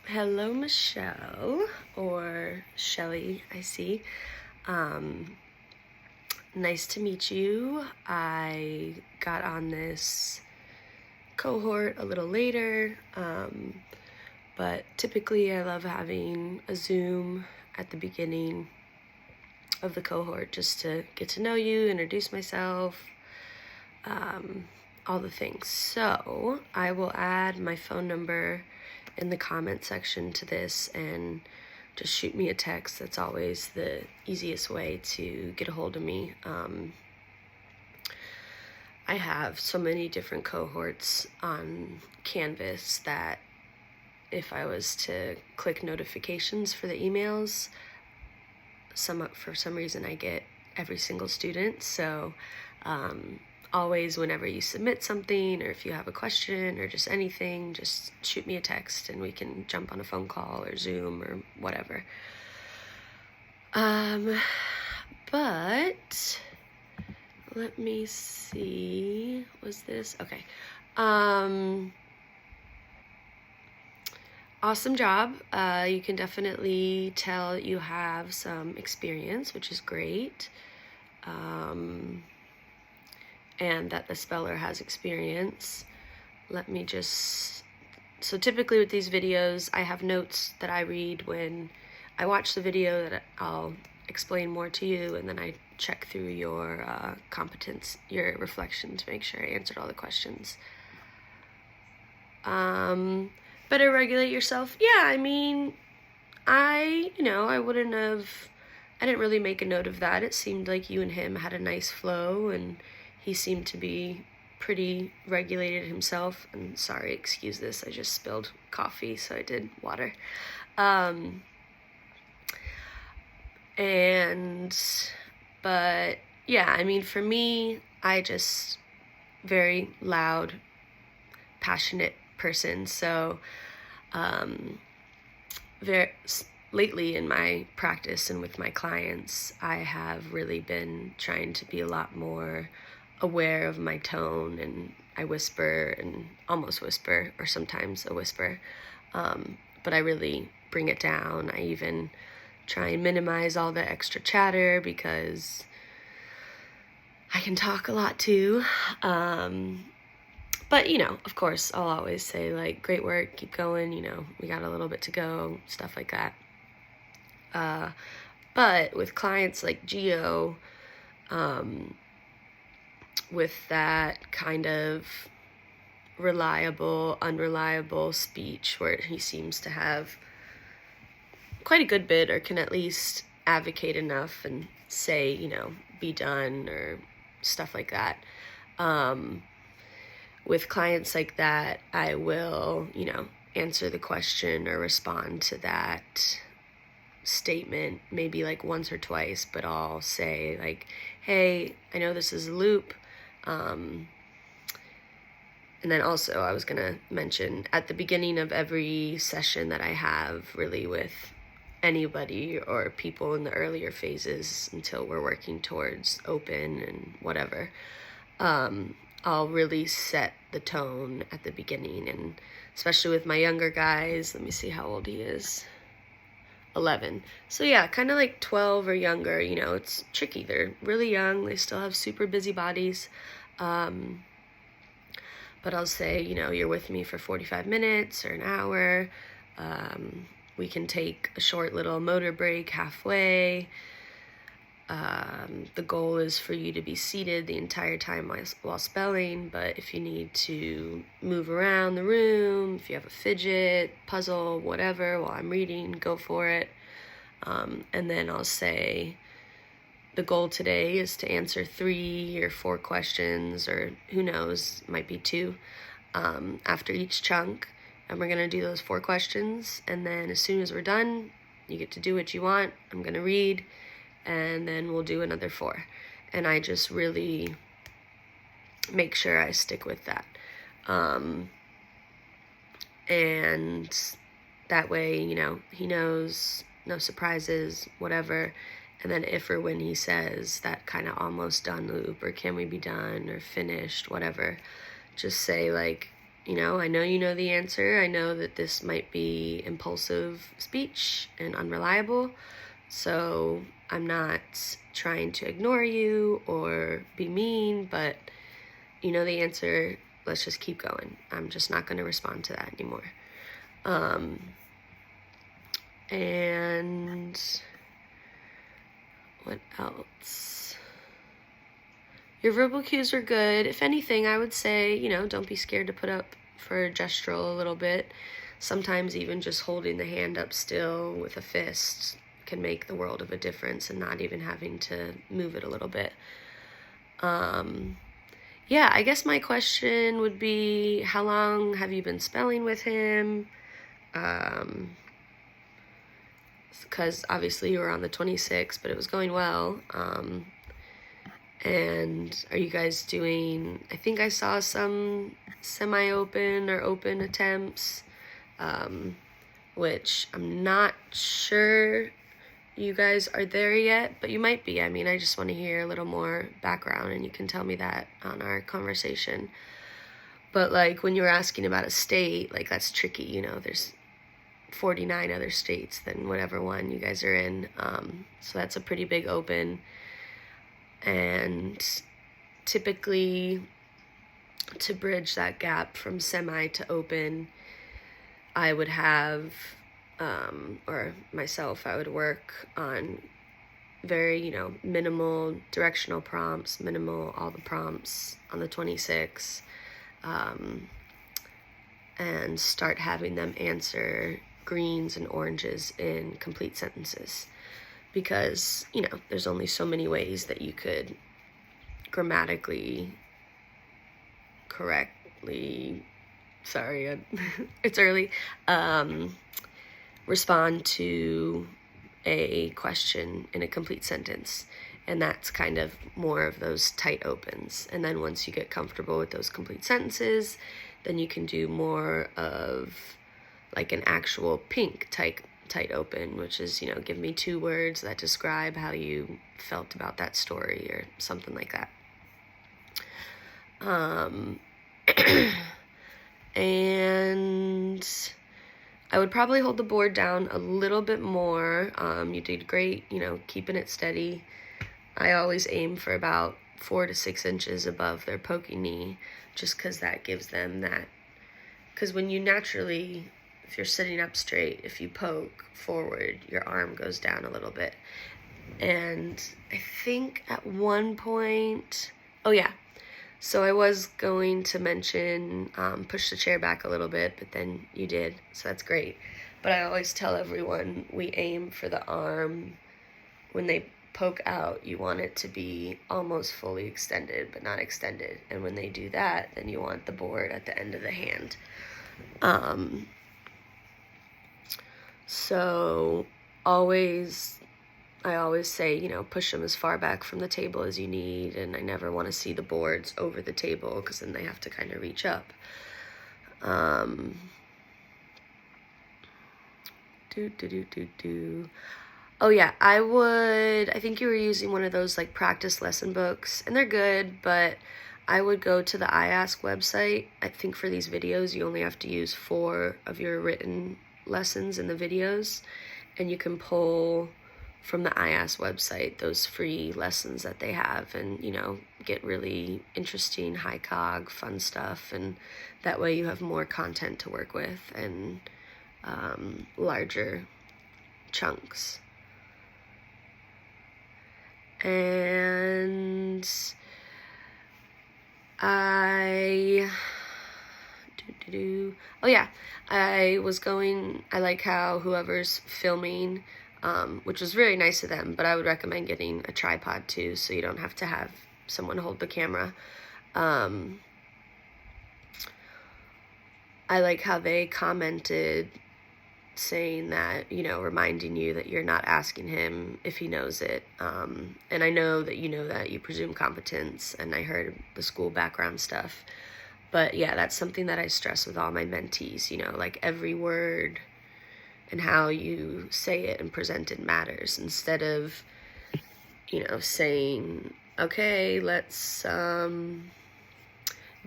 Hello, Michelle, or Shelly, I see. Nice to meet you. I got on this cohort a little later, but typically I love having a Zoom at the beginning of the cohort just to get to know you, introduce myself, all the things. So I will add my phone number in the comment section to this, and just shoot me a text. That's always the easiest way to get a hold of me. I have so many different cohorts on Canvas that if I was to click notifications for the emails, for some reason I get every single student. So always, whenever you submit something, or if you have a question or just anything, just shoot me a text and we can jump on a phone call or Zoom or whatever. But let me see. Was this okay? Awesome job. You can definitely tell you have some experience, which is great. And that the speller has experience. Let me just, so typically with these videos, I have notes that I read when I watch the video that I'll explain more to you, and then I check through your competence, your reflection, to make sure I answered all the questions. Better regulate yourself. Yeah, I mean, I didn't really make a note of that. It seemed like you and him had a nice flow, and he seemed to be pretty regulated himself. And sorry, excuse this, I just spilled coffee, so I did water. But yeah, I mean, for me, I just very loud, passionate person. So, lately in my practice and with my clients, I have really been trying to be a lot more aware of my tone, and I whisper and almost whisper, or sometimes a whisper, but I really bring it down. I even try and minimize all the extra chatter because I can talk a lot too. But, of course, I'll always say, like, great work, keep going, we got a little bit to go, stuff like that. But with clients like Gio, with that kind of reliable, unreliable speech where he seems to have quite a good bit, or can at least advocate enough and say, be done or stuff like that. With clients like that, I will, answer the question or respond to that statement maybe like once or twice, but I'll say like, hey, I know this is a loop. And then also I was going to mention at the beginning of every session that I have really with anybody or people in the earlier phases until we're working towards open and whatever, I'll really set the tone at the beginning. And especially with my younger guys, let me see how old he is. 11. So yeah, kind of like 12 or younger, it's tricky. They're really young. They still have super busy bodies. But I'll say, you're with me for 45 minutes or an hour. We can take a short little motor break halfway. The goal is for you to be seated the entire time while spelling, but if you need to move around the room, if you have a fidget, puzzle, whatever, while I'm reading, go for it. And then I'll say, the goal today is to answer 3 or 4 questions, or who knows, might be 2, after each chunk. And we're going to do those 4 questions. And then as soon as we're done, you get to do what you want. I'm going to read, and then we'll do another 4. And I just really make sure I stick with that. And that way, he knows, no surprises, whatever. And then if or when he says that kind of almost done loop, or can we be done, or finished, whatever, just say like, I know you know the answer. I know that this might be impulsive speech and unreliable. So I'm not trying to ignore you or be mean, but you know the answer. Let's just keep going. I'm just not going to respond to that anymore. And what else? Your verbal cues are good. If anything, I would say, don't be scared to put up for a gestural a little bit. Sometimes even just holding the hand up still with a fist can make the world of a difference, and not even having to move it a little bit. Yeah, I guess my question would be, how long have you been spelling with him? Because obviously you were on the 26th, but it was going well. And are you guys doing, I think I saw some semi-open or open attempts, which I'm not sure you guys are there yet, but you might be. I mean, I just want to hear a little more background, and you can tell me that on our conversation. But like when you were asking about a state, like that's tricky, there's 49 other states than whatever one you guys are in. So that's a pretty big open. And typically, to bridge that gap from semi to open, I would have, or myself, I would work on very, minimal directional prompts, minimal all the prompts on the 26, and start having them answer greens and oranges in complete sentences. Because, there's only so many ways that you could grammatically correctly, sorry, it's early, respond to a question in a complete sentence. And that's kind of more of those tight opens. And then once you get comfortable with those complete sentences, then you can do more of like an actual pink tight open, which is, give me 2 words that describe how you felt about that story or something like that. And I would probably hold the board down a little bit more. You did great, keeping it steady. I always aim for about 4 to 6 inches above their poking knee, just because that gives them that. Because when you naturally, if you're sitting up straight, if you poke forward, your arm goes down a little bit. And I think at one point, so I was going to mention push the chair back a little bit, but then you did, so that's great. But I always tell everyone we aim for the arm. When they poke out, you want it to be almost fully extended, but not extended. And when they do that, then you want the board at the end of the hand. So I always say, push them as far back from the table as you need, and I never want to see the boards over the table, because then they have to kind of reach up. Oh yeah, I think you were using one of those like practice lesson books, and they're good, but I would go to the iAsk website. I think for these videos, you only have to use 4 of your written lessons in the videos, and you can pull from the iAsk website those free lessons that they have, and get really interesting, high cog, fun stuff, and that way you have more content to work with and larger chunks. And I like how whoever's filming, which was very nice of them, but I would recommend getting a tripod too, so you don't have to have someone hold the camera. I like how they commented saying that, reminding you that you're not asking him if he knows it. And I know that you presume competence, and I heard the school background stuff. But yeah, that's something that I stress with all my mentees, like every word and how you say it and present it matters. Instead of, saying, okay, let's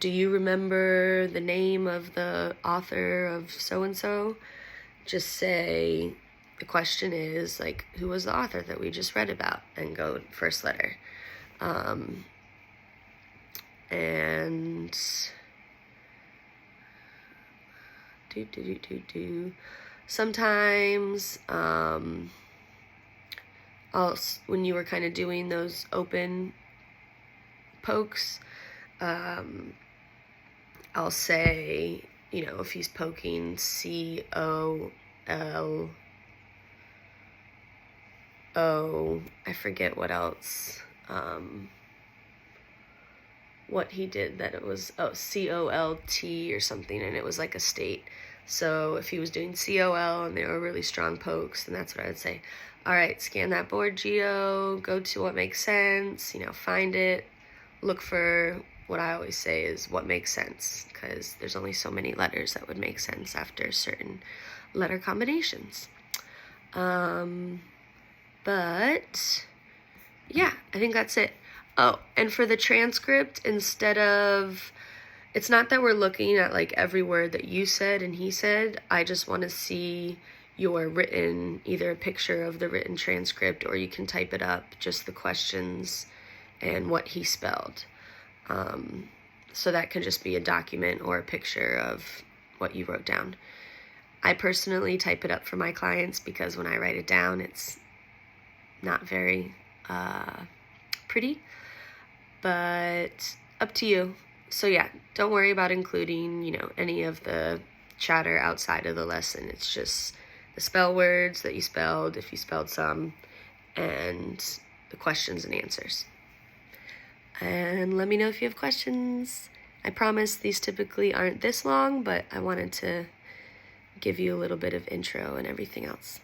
do you remember the name of the author of so-and-so? Just say, the question is, like, who was the author that we just read about? And go first letter. And sometimes when you were kind of doing those open pokes, I'll say, you know, if he's poking COLO, I forget what else, what he did, that it was, COLT or something, and it was like a state. So if he was doing COL and they were really strong pokes, then that's what I would say. All right, scan that board, Geo, go to what makes sense, you know, find it, look for, what I always say is what makes sense, because there's only so many letters that would make sense after certain letter combinations. But yeah, I think that's it. Oh, and for the transcript, instead of, it's not that we're looking at like every word that you said and he said, I just want to see your written, either a picture of the written transcript, or you can type it up, just the questions and what he spelled. So that could just be a document or a picture of what you wrote down. I personally type it up for my clients because when I write it down, it's not very pretty, but up to you. So yeah, don't worry about including, you know, any of the chatter outside of the lesson. It's just the spell words that you spelled, if you spelled some, and the questions and answers. And let me know if you have questions. I promise these typically aren't this long, but I wanted to give you a little bit of intro and everything else.